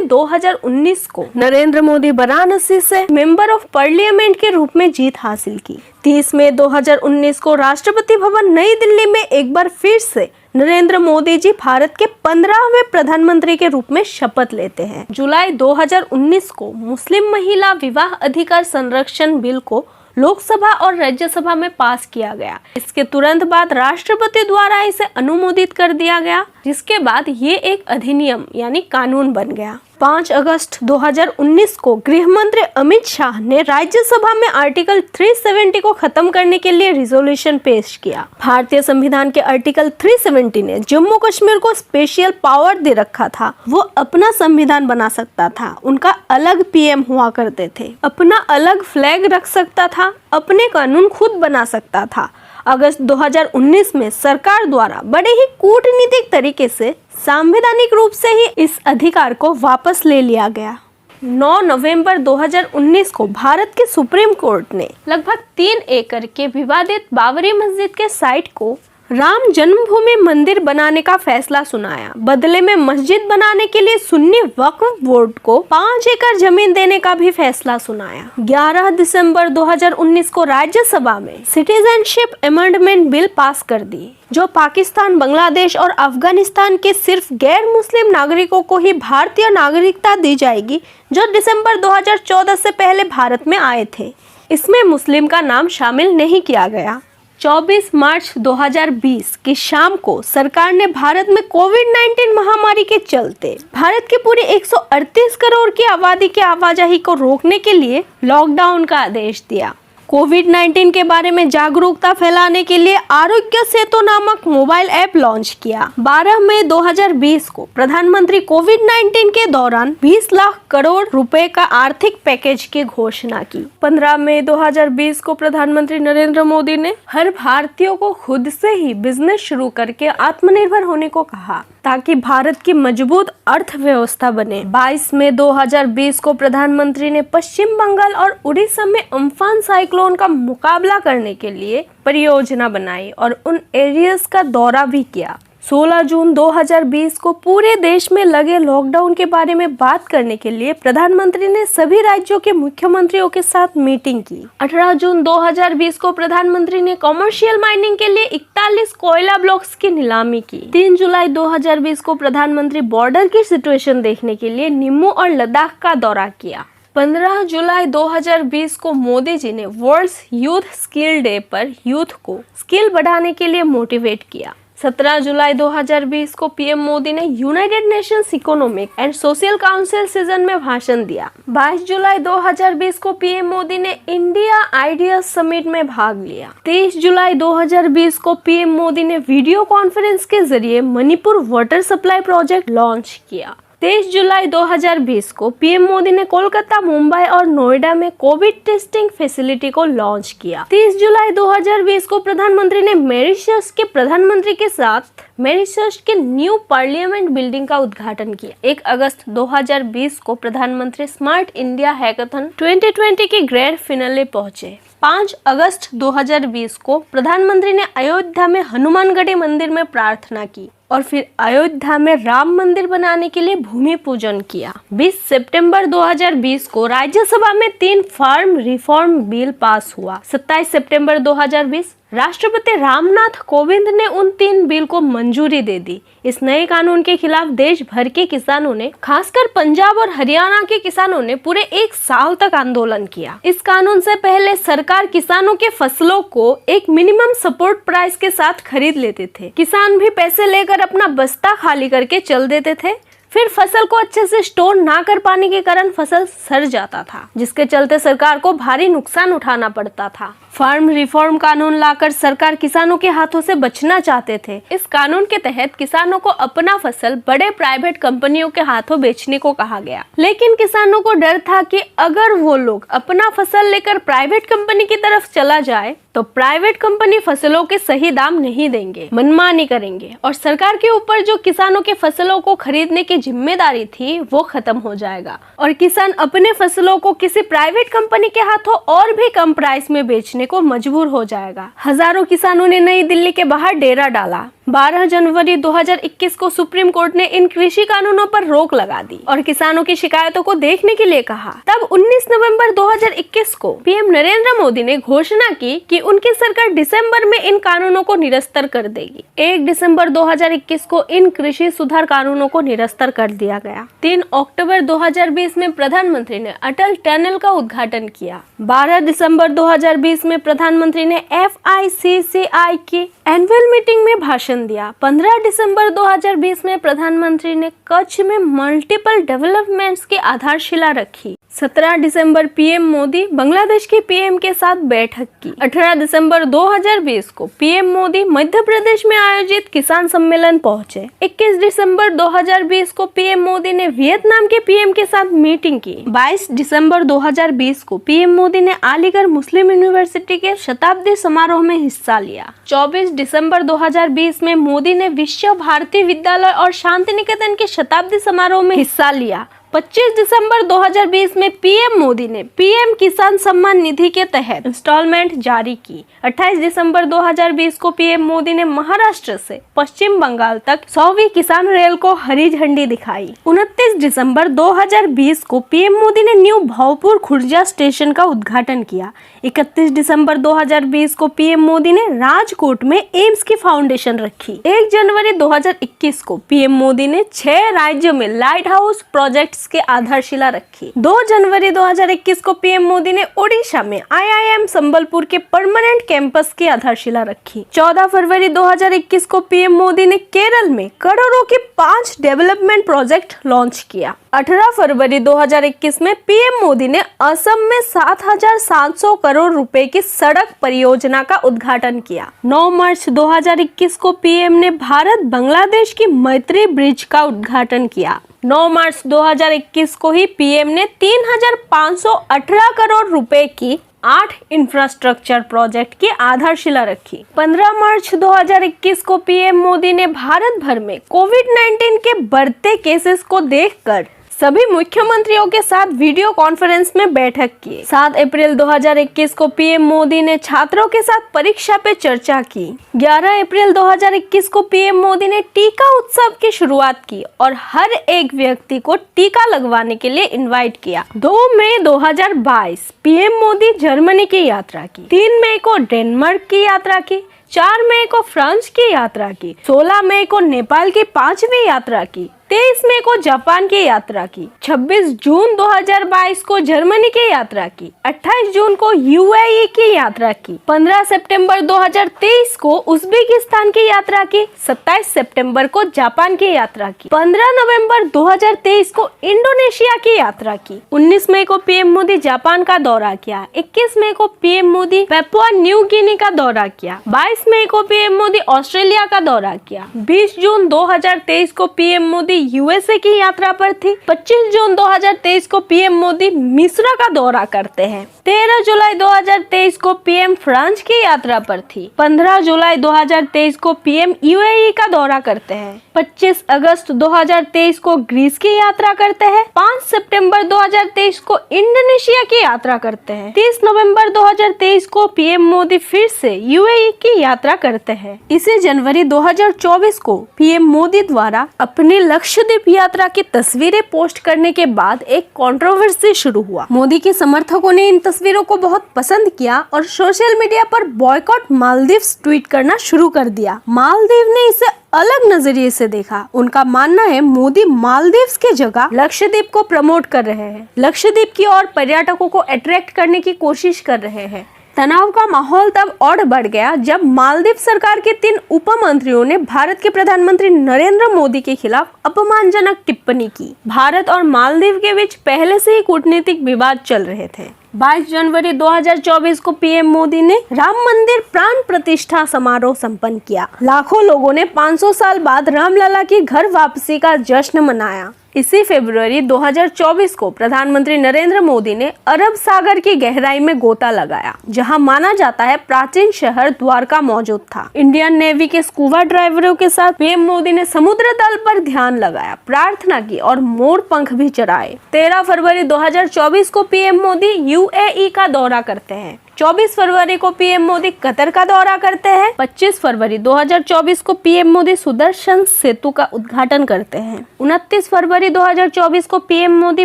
2019 को नरेंद्र मोदी वाराणसी से member of parliament के रूप में जीत हासिल की। 30 मई 2019 को राष्ट्रपति भवन नई दिल्ली में एक बार फिर से नरेंद्र मोदी जी भारत के 15वें प्रधानमंत्री के रूप में शपथ लेते हैं। जुलाई 2019 को मुस्लिम महिला विवाह अधिकार संरक्षण बिल को लोकसभा और राज्यसभा में पास किया गया। इसके तुरंत बाद राष्ट्रपति द्वारा इसे अनुमोदित कर दिया गया, जिसके बाद ये एक अधिनियम यानी कानून बन गया। 5 अगस्त 2019 को गृह मंत्री अमित शाह ने राज्यसभा में आर्टिकल 370 को खत्म करने के लिए रिजोल्यूशन पेश किया। भारतीय संविधान के आर्टिकल 370 ने जम्मू कश्मीर को स्पेशल पावर दे रखा था। वो अपना संविधान बना सकता था, उनका अलग पीएम हुआ करते थे, अपना अलग फ्लैग रख सकता था, अपने कानून खुद बना सकता था। अगस्त 2019 में सरकार द्वारा बड़े ही कूटनीतिक तरीके से संवैधानिक रूप से ही इस अधिकार को वापस ले लिया गया। 9 नवंबर 2019 को भारत के सुप्रीम कोर्ट ने लगभग 3 एकड़ के विवादित बाबरी मस्जिद के साइट को राम जन्मभूमि मंदिर बनाने का फैसला सुनाया। बदले में मस्जिद बनाने के लिए सुन्नी वक्फ बोर्ड को 5 एकड़ जमीन देने का भी फैसला सुनाया। 11 दिसंबर 2019 को राज्यसभा में सिटीजनशिप अमेंडमेंट बिल पास कर दी, जो पाकिस्तान, बांग्लादेश और अफगानिस्तान के सिर्फ गैर मुस्लिम नागरिकों को ही भारतीय नागरिकता दी जाएगी, जो दिसंबर 2014 से पहले भारत में आए थे। इसमें मुस्लिम का नाम शामिल नहीं किया गया। 24 मार्च 2020 की शाम को सरकार ने भारत में कोविड-19 महामारी के चलते भारत के पूरे 138 करोड़ की आबादी की आवाजाही को रोकने के लिए लॉकडाउन का आदेश दिया। कोविड-19 के बारे में जागरूकता फैलाने के लिए आरोग्य सेतु नामक मोबाइल ऐप लॉन्च किया। 12 मई 2020 को प्रधानमंत्री कोविड-19 के दौरान 20 लाख करोड़ रुपए का आर्थिक पैकेज की घोषणा की। 15 मई 2020 को प्रधानमंत्री नरेंद्र मोदी ने हर भारतीय को खुद से ही बिजनेस शुरू करके आत्मनिर्भर होने को कहा, ताकि भारत की मजबूत अर्थव्यवस्था बने। 22 मई 2020 को प्रधानमंत्री ने पश्चिम बंगाल और उड़ीसा में अम्फान साइक्लोन का मुकाबला करने के लिए परियोजना बनाई और उन एरियाज का दौरा भी किया। 16 जून 2020 को पूरे देश में लगे लॉकडाउन के बारे में बात करने के लिए प्रधानमंत्री ने सभी राज्यों के मुख्यमंत्रियों के साथ मीटिंग की। 18 जून 2020 को प्रधानमंत्री ने कमर्शियल माइनिंग के लिए 41 कोयला ब्लॉक्स की नीलामी की। 3 जुलाई 2020 को प्रधानमंत्री बॉर्डर की सिचुएशन देखने के लिए निम्मू और लद्दाख का दौरा किया। 15 जुलाई 2020 को मोदी जी ने वर्ल्ड यूथ स्किल डे पर यूथ को स्किल बढ़ाने के लिए मोटिवेट किया। 17 जुलाई 2020 को पीएम मोदी ने United Nations economic and social council season में भाषण दिया। 22 जुलाई 2020 को पीएम मोदी ने इंडिया आइडियाज समिट में भाग लिया। 23 जुलाई 2020 को पीएम मोदी ने वीडियो कॉन्फ्रेंस के जरिए Manipur water supply project launch किया। 23 जुलाई 2020 को पीएम मोदी ने कोलकाता, मुंबई और नोएडा में कोविड टेस्टिंग फैसिलिटी को लॉन्च किया। 30 जुलाई 2020 को प्रधानमंत्री ने मॉरिशस के प्रधानमंत्री के साथ मॉरिशस के न्यू पार्लियामेंट बिल्डिंग का उद्घाटन किया। 1 अगस्त 2020 को प्रधानमंत्री स्मार्ट इंडिया हैकाथन 2020 के ग्रैंड फिनाले पहुंचे। 5 अगस्त 2020 को प्रधानमंत्री ने अयोध्या में हनुमानगढ़ी मंदिर में प्रार्थना की और फिर अयोध्या में राम मंदिर बनाने के लिए भूमि पूजन किया। 20 सितंबर 2020 को राज्यसभा में 3 फार्म रिफॉर्म बिल पास हुआ। 27 सितंबर 2020 राष्ट्रपति रामनाथ कोविंद ने उन 3 बिल को मंजूरी दे दी। इस नए कानून के खिलाफ देश भर के किसानों ने, खासकर पंजाब और हरियाणा के किसानों ने पूरे 1 साल तक आंदोलन किया। इस कानून से पहले सरकार किसानों के फसलों को एक मिनिमम सपोर्ट प्राइस के साथ खरीद लेते थे। किसान भी पैसे लेकर अपना बस्ता खाली करके चल देते थे। फिर फसल को अच्छे से स्टोर ना कर पाने के कारण फसल सड़ जाता था, जिसके चलते सरकार को भारी नुकसान उठाना पड़ता था। फार्म रिफॉर्म कानून लाकर सरकार किसानों के हाथों से बचना चाहते थे। इस कानून के तहत किसानों को अपना फसल बड़े प्राइवेट कंपनियों के हाथों बेचने को कहा गया, लेकिन किसानों को डर था कि अगर वो लोग अपना फसल लेकर प्राइवेट कंपनी की तरफ चला जाए तो प्राइवेट कंपनी फसलों के सही दाम नहीं देंगे, मनमानी करेंगे और सरकार के ऊपर जो किसानों के फसलों को खरीदने की जिम्मेदारी थी वो खत्म हो जाएगा और किसान अपने फसलों को किसी प्राइवेट कंपनी के हाथों और भी कम प्राइस में बेचने को मजबूर हो जाएगा। हजारों किसानों ने नई दिल्ली के बाहर डेरा डाला। 12 जनवरी 2021 को सुप्रीम कोर्ट ने इन कृषि कानूनों पर रोक लगा दी और किसानों की शिकायतों को देखने के लिए कहा। तब 19 नवंबर 2021 को पीएम नरेंद्र मोदी ने घोषणा की कि उनकी सरकार दिसंबर में इन कानूनों को निरस्त कर देगी। 1 दिसंबर 2021 को इन कृषि सुधार कानूनों को निरस्त कर दिया गया। 3 अक्टूबर 2020 में प्रधानमंत्री ने अटल टनल का उद्घाटन किया। 12 दिसंबर 2020 में प्रधानमंत्री ने FICCI की एनुअल मीटिंग में भाषण दिया। 15 दिसंबर 2020 में प्रधानमंत्री ने कच्छ में मल्टीपल डेवलपमेंट्स की आधारशिला रखी। 17 दिसंबर पीएम मोदी बांग्लादेश के पीएम के साथ बैठक की। 18 दिसंबर 2020 को पीएम मोदी मध्य प्रदेश में आयोजित किसान सम्मेलन पहुंचे। 21 दिसंबर 2020 को पीएम मोदी ने वियतनाम के पीएम के साथ मीटिंग की। 22 दिसंबर 2020 को पीएम मोदी ने अलीगढ़ मुस्लिम यूनिवर्सिटी के शताब्दी समारोह में हिस्सा लिया। 24 दिसंबर 2020 में मोदी ने विश्व भारती विद्यालय और शांति निकेतन के शताब्दी समारोह में हिस्सा लिया। 25 दिसंबर 2020 में पीएम मोदी ने पीएम किसान सम्मान निधि के तहत इंस्टॉलमेंट जारी की। 28 दिसंबर 2020 को पीएम मोदी ने महाराष्ट्र से पश्चिम बंगाल तक 100वीं किसान रेल को हरी झंडी दिखाई। 29 दिसंबर 2020 को पीएम मोदी ने न्यू भावपुर खुर्जा स्टेशन का उद्घाटन किया। 31 दिसंबर 2020 को पीएम मोदी ने राजकोट में एम्स की फाउंडेशन रखी। 1 जनवरी 2021 को पीएम मोदी ने 6 राज्यों में लाइट हाउस प्रोजेक्ट के आधारशिला रखी। 2 जनवरी 2021 को पीएम मोदी ने ओडिशा में IIM संबलपुर के परमानेंट कैंपस की आधारशिला रखी। 14 फरवरी 2021 को पीएम मोदी ने केरल में करोड़ों के 5 डेवलपमेंट प्रोजेक्ट लॉन्च किया। 18 फरवरी 2021 में पीएम मोदी ने असम में 7,700 करोड़ रुपए की सड़क परियोजना का उद्घाटन किया। 9 मार्च 2021 को पीएम ने भारत बांग्लादेश की मैत्री ब्रिज का उद्घाटन किया। 9 मार्च 2021 को ही पीएम ने 3,518 करोड़ रुपए की 8 इंफ्रास्ट्रक्चर प्रोजेक्ट की आधारशिला रखी। 15 मार्च 2021 को पीएम मोदी ने भारत भर में कोविड-19 के बढ़ते केसेस को देखकर सभी मुख्यमंत्रियों के साथ वीडियो कॉन्फ्रेंस में बैठक की। 7 अप्रैल 2021 को पीएम मोदी ने छात्रों के साथ परीक्षा पे चर्चा की। 11 अप्रैल 2021 को पीएम मोदी ने टीका उत्सव की शुरुआत की और हर एक व्यक्ति को टीका लगवाने के लिए इनवाइट किया। 2 मई 2022 पीएम मोदी जर्मनी की यात्रा की। 3 मई को डेनमार्क की यात्रा की। 4 मई को फ्रांस की यात्रा की। 16 मई को नेपाल की 5वीं यात्रा की। 23 मई को जापान की यात्रा की। 26 जून 2022 को जर्मनी की यात्रा की। 28 जून को UAE की यात्रा की। 15 सितंबर 2023 को उज्बेकिस्तान की यात्रा की। 27 सितंबर को जापान की यात्रा की। 15 नवंबर 2023 को इंडोनेशिया की यात्रा की। 19 मई को पीएम मोदी जापान का दौरा किया। 21 मई को पीएम मोदी पेपुआ न्यू गिनी का दौरा किया। 22 मई को पीएम मोदी ऑस्ट्रेलिया का दौरा किया। 20 जून 2023 को पीएम मोदी USA की यात्रा पर थी। 25 जून 2023 को पीएम मोदी मिस्र का दौरा करते हैं। 13 जुलाई 2023 को पीएम फ्रांस की यात्रा पर थी। 15 जुलाई 2023 को पीएम UAE का दौरा करते हैं। 25 अगस्त 2023 को ग्रीस की यात्रा करते हैं। 5 सितंबर 2023 को इंडोनेशिया की यात्रा करते हैं। 30 नवंबर 2023 को पीएम मोदी फिर से UAE की यात्रा करते हैं। इसी जनवरी 2024 को पीएम मोदी द्वारा अपनी लक्षद्वीप यात्रा की तस्वीरें पोस्ट करने के बाद एक कंट्रोवर्सी शुरू हुआ। मोदी के समर्थकों ने इन तस्वीरों को बहुत पसंद किया और सोशल मीडिया पर बॉयकॉट मालदीव्स ट्वीट करना शुरू कर दिया। मालदीव ने इसे अलग नजरिए से देखा। उनका मानना है मोदी मालदीव्स के जगह लक्षद्वीप को प्रमोट कर रहे हैं, लक्षद्वीप की और पर्यटकों को अट्रैक्ट करने की कोशिश कर रहे हैं। तनाव का माहौल तब और बढ़ गया जब मालदीव सरकार के 3 उप मंत्रियों ने भारत के प्रधानमंत्री नरेंद्र मोदी के खिलाफ अपमानजनक टिप्पणी की। भारत और मालदीव के बीच पहले से ही कूटनीतिक विवाद चल रहे थे। 22 जनवरी 2024 को पीएम मोदी ने राम मंदिर प्राण प्रतिष्ठा समारोह संपन्न किया। लाखों लोगों ने 500 साल बाद रामलला की घर वापसी का जश्न मनाया। इसी फरवरी 2024 को प्रधानमंत्री नरेंद्र मोदी ने अरब सागर की गहराई में गोता लगाया, जहां माना जाता है प्राचीन शहर द्वारका मौजूद था। इंडियन नेवी के स्कूबा ड्राइवरों के साथ पीएम मोदी ने समुद्र तल पर ध्यान लगाया, प्रार्थना की और मोर पंख भी चढ़ाए। 13 फरवरी 2024 को पीएम मोदी UAE का दौरा करते हैं। 24 फरवरी को पीएम मोदी कतर का दौरा करते हैं। 25 फरवरी 2024 को पीएम मोदी सुदर्शन सेतु का उद्घाटन करते हैं। 29 फरवरी 2024 को पीएम मोदी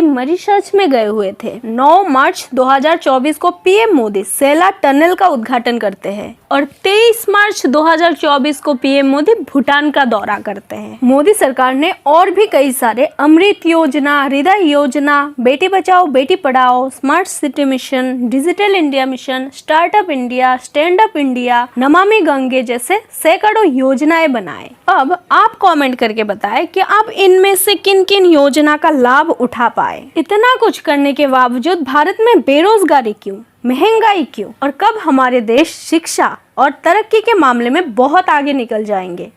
मॉरिशस में गए हुए थे। 9 मार्च 2024 को पीएम मोदी सेला टनल का उद्घाटन करते हैं और 23 मार्च 2024 को पीएम मोदी भूटान का दौरा करते हैं। मोदी सरकार ने और भी कई सारे अमृत योजना, हृदय योजना, Beti Bachao Beti Padhao, smart city mission, digital India mission, startup India, stand up India, Namami Gange जैसे सैकड़ों योजनाएं बनाए। अब आप कमेंट करके बताएं कि आप इनमें से किन किन योजना का लाभ उठा पाए। इतना कुछ करने के बावजूद भारत में बेरोजगारी क्यों, महंगाई क्यों और कब हमारे देश शिक्षा और तरक्की के मामले में बहुत आगे निकल जाएंगे।